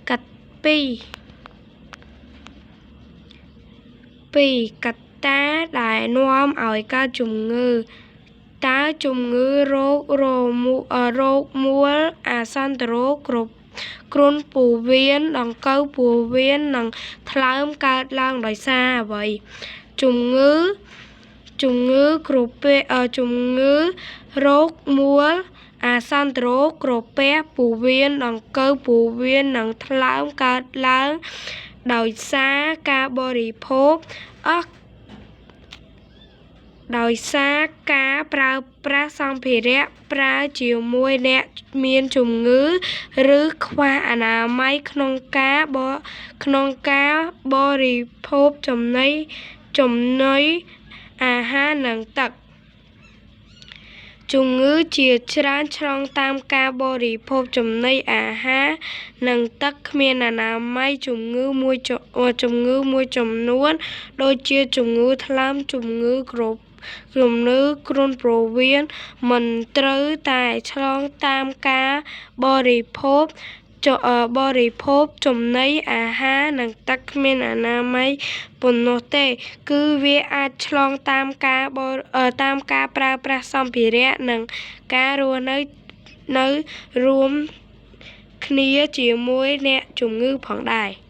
កាត់ពីរកត្តាដែលនាំឲ្យកើតជំងឺតើជំងឺរោគមូលអាសន្នរោគគ្រុនពោះវៀនដង្កូវពោះវៀននិងថ្លើមកើតឡើងដោយសារអ្វីជំងឺរោគមូលអាសន្នរោគក្រពះពោះវៀនដង្កូវពោះវៀននិងថ្លើមកើតឡើងដោយសារការបរិភោគដោយសារការប្រើប្រាស់សម្ភារៈប្រើជាមួយអ្នកមានជំងឺឬខ្វះអនាម័យក្នុងការបរិភោគចំណីអាហារនិងទឹកជំងឺជាច្រើនឆ្លងតាមការបរិភោគចំណីអាហារនិងទឹកគ្មានអនាម័យជំងឺមួយចំនួនដូចជាជំងឺថ្លើមជំងឺគ្រុនពោះវៀនមិនត្រូវតែឆ្លងតាមការបរិភោគចំណីអាហារនិងទឹកគ្មានអនាម័យប៉ុណ្ណោះទេគឺវាអាចឆ្លងតាមការប្រើប្រាស់សម្ភារៈនិងការរស់នៅរួមគ្នាជាមួយអ្នកជំងឺផងដែរ